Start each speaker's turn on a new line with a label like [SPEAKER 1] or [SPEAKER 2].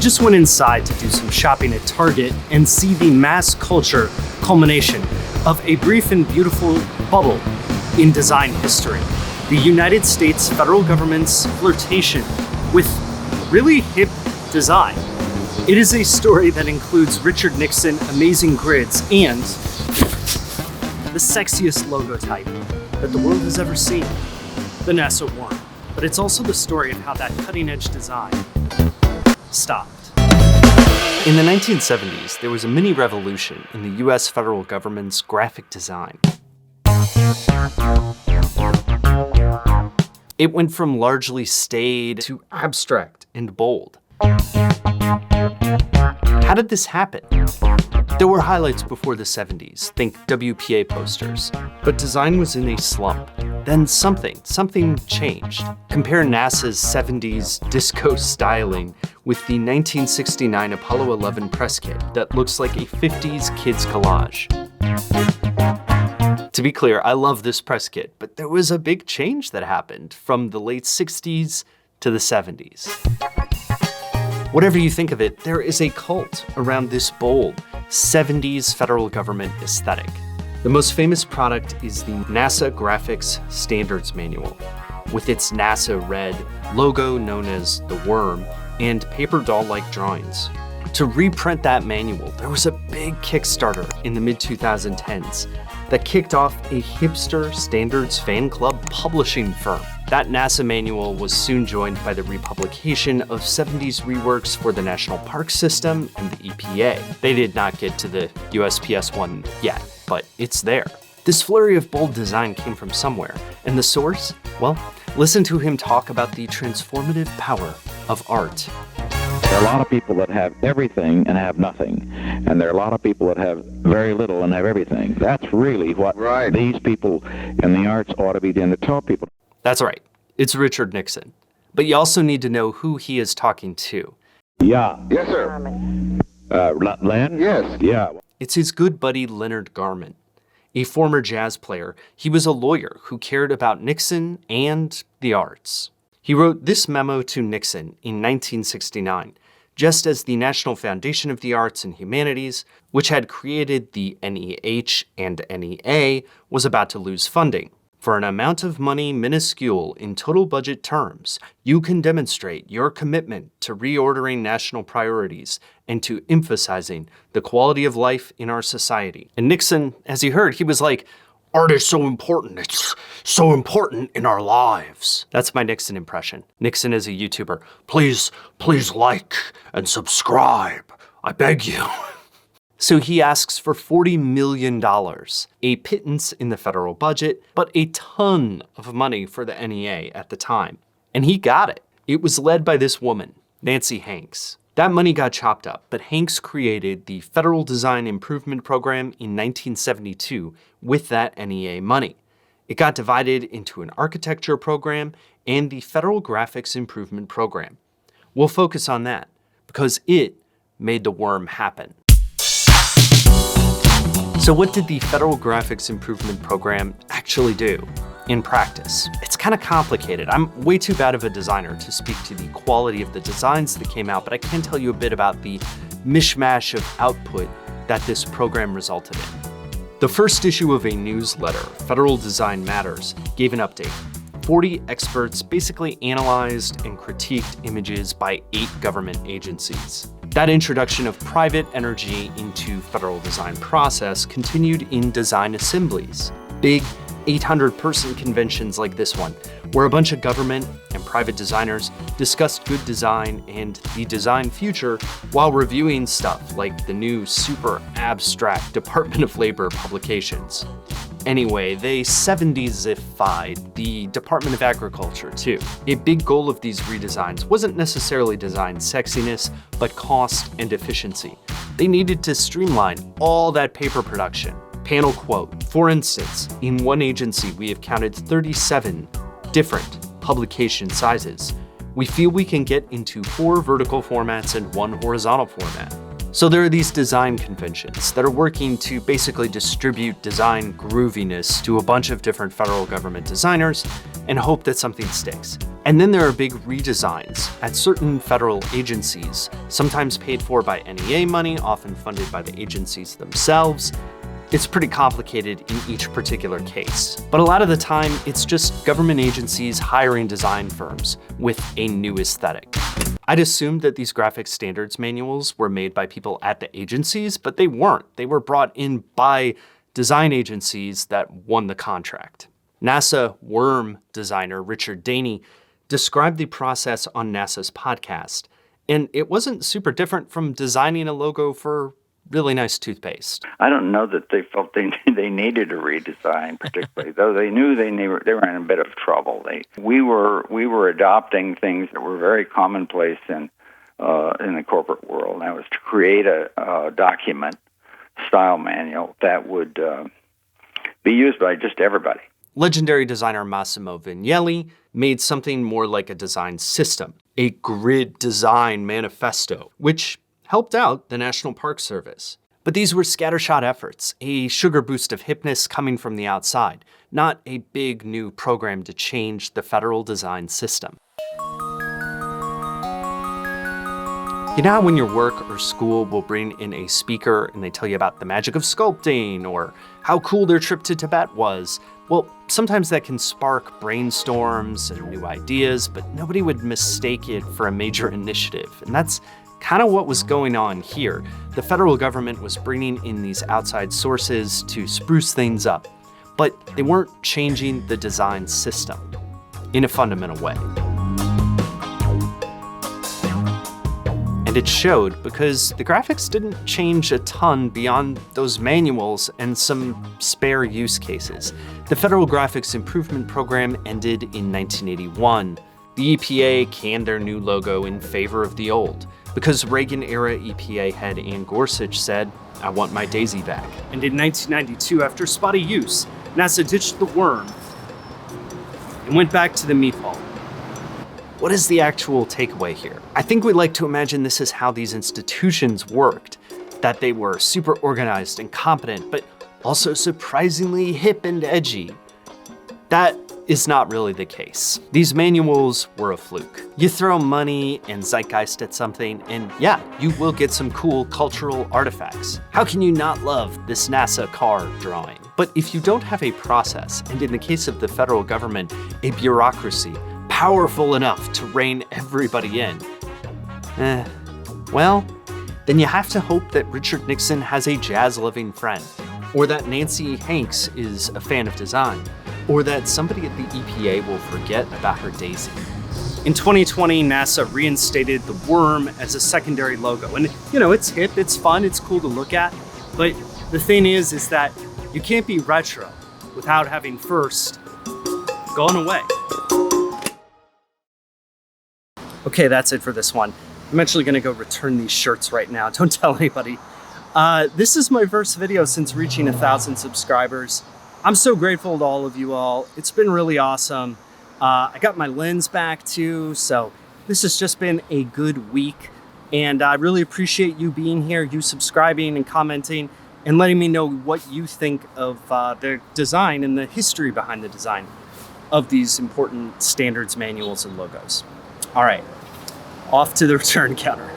[SPEAKER 1] just went inside to do some shopping at Target and see the mass culture culmination of a brief and beautiful bubble in design history. The United States federal government's flirtation with really hip design. It is a story that includes Richard Nixon, amazing grids, and the sexiest logo type that the world has ever seen, the NASA worm. But it's also the story of how that cutting-edge design stopped. In the 1970s, there was a mini revolution in the US federal government's graphic design. It went from largely staid to abstract and bold. How did this happen? There were highlights before the 70s, think WPA posters, but design was in a slump. Then something changed. Compare NASA's 70s disco styling with the 1969 Apollo 11 press kit that looks like a 50s kids collage. To be clear, I love this press kit, but there was a big change that happened from the late 60s to the 70s. Whatever you think of it, there is a cult around this bold 70s federal government aesthetic. The most famous product is the NASA Graphics Standards Manual, with its NASA red logo known as the worm and paper doll-like drawings. To reprint that manual, there was a big Kickstarter in the mid-2010s that kicked off a hipster standards fan club publishing firm. That NASA manual was soon joined by the republication of 70s reworks for the National Park System and the EPA. They did not get to the USPS one yet, but it's there. This flurry of bold design came from somewhere, and the source? Well, listen to him talk about the transformative power of art.
[SPEAKER 2] There are a lot of people that have everything and have nothing, and there are a lot of people that have very little and have everything. That's really what these people in the arts ought to be doing to tell people.
[SPEAKER 1] That's right, it's Richard Nixon. But you also need to know who he is talking to.
[SPEAKER 2] Yeah.
[SPEAKER 3] Yes, sir.
[SPEAKER 2] Len?
[SPEAKER 3] Yes.
[SPEAKER 2] Yeah.
[SPEAKER 1] It's his good buddy Leonard Garment. A former jazz player, he was a lawyer who cared about Nixon and the arts. He wrote this memo to Nixon in 1969, just as the National Foundation of the Arts and Humanities, which had created the NEH and NEA, was about to lose funding. For an amount of money minuscule in total budget terms, you can demonstrate your commitment to reordering national priorities and to emphasizing the quality of life in our society. And Nixon, as he heard, he was like, "Art is so important. It's so important in our lives." That's my Nixon impression. Nixon is a YouTuber. Please like and subscribe. I beg you. So he asks for $40 million, a pittance in the federal budget, but a ton of money for the NEA at the time. And he got it. It was led by this woman, Nancy Hanks. That money got chopped up, but Hanks created the Federal Design Improvement Program in 1972 with that NEA money. It got divided into an architecture program and the Federal Graphics Improvement Program. We'll focus on that because it made the worm happen. So what did the Federal Graphics Improvement Program actually do in practice? It's kind of complicated. I'm way too bad of a designer to speak to the quality of the designs that came out, but I can tell you a bit about the mishmash of output that this program resulted in. The first issue of a newsletter, Federal Design Matters, gave an update. 40 experts basically analyzed and critiqued images by 8 government agencies. That introduction of private energy into federal design process continued in design assemblies. Big 800-person conventions like this one, where a bunch of government and private designers discussed good design and the design future while reviewing stuff like the new super abstract Department of Labor publications. Anyway, they 70s-ified the Department of Agriculture too. A big goal of these redesigns wasn't necessarily design sexiness, but cost and efficiency. They needed to streamline all that paper production. Panel quote, "For instance, in one agency we have counted 37 different publication sizes. We feel we can get into 4 vertical formats and 1 horizontal format." So there are these design conventions that are working to basically distribute design grooviness to a bunch of different federal government designers and hope that something sticks. And then there are big redesigns at certain federal agencies, sometimes paid for by NEA money, often funded by the agencies themselves. It's pretty complicated in each particular case, but a lot of the time it's just government agencies hiring design firms with a new aesthetic. I'd assumed that these graphic standards manuals were made by people at the agencies, but they weren't. They were brought in by design agencies that won the contract. NASA worm designer Richard Daney described the process on NASA's podcast, and it wasn't super different from designing a logo for really nice toothpaste.
[SPEAKER 3] I don't know that they felt they needed a redesign, particularly, though they knew they were in a bit of trouble. We were adopting things that were very commonplace in the corporate world. And that was to create a document, style manual, that would be used by just everybody.
[SPEAKER 1] Legendary designer Massimo Vignelli made something more like a design system, a grid design manifesto, which helped out the National Park Service. But these were scattershot efforts, a sugar boost of hipness coming from the outside, not a big new program to change the federal design system. You know how when your work or school will bring in a speaker and they tell you about the magic of sculpting or how cool their trip to Tibet was? Well, sometimes that can spark brainstorms and new ideas, but nobody would mistake it for a major initiative. And that's kind of what was going on here. The federal government was bringing in these outside sources to spruce things up, but they weren't changing the design system in a fundamental way. And it showed because the graphics didn't change a ton beyond those manuals and some spare use cases. The Federal Graphics Improvement Program ended in 1981. The EPA canned their new logo in favor of the old because Reagan-era EPA head Ann Gorsuch said, "I want my daisy back." And in 1992, after spotty use, NASA ditched the worm and went back to the meatball. What is the actual takeaway here? I think we like to imagine this is how these institutions worked, that they were super organized and competent, but also surprisingly hip and edgy. That is not really the case. These manuals were a fluke. You throw money and zeitgeist at something, and yeah, you will get some cool cultural artifacts. How can you not love this NASA car drawing? But if you don't have a process, and in the case of the federal government, a bureaucracy powerful enough to rein everybody in, well, then you have to hope that Richard Nixon has a jazz-loving friend, or that Nancy Hanks is a fan of design, or that somebody at the EPA will forget about her daisy. In 2020, NASA reinstated the worm as a secondary logo. And it's hip, it's fun, it's cool to look at. But the thing is that you can't be retro without having first gone away. Okay, that's it for this one. I'm actually gonna go return these shirts right now. Don't tell anybody. This is my first video since reaching 1,000 subscribers. I'm so grateful to all of you all. It's been really awesome. I got my lens back too, so this has just been a good week. And I really appreciate you being here, you subscribing and commenting, and letting me know what you think of the design and the history behind the design of these important standards manuals and logos. All right, off to the return counter.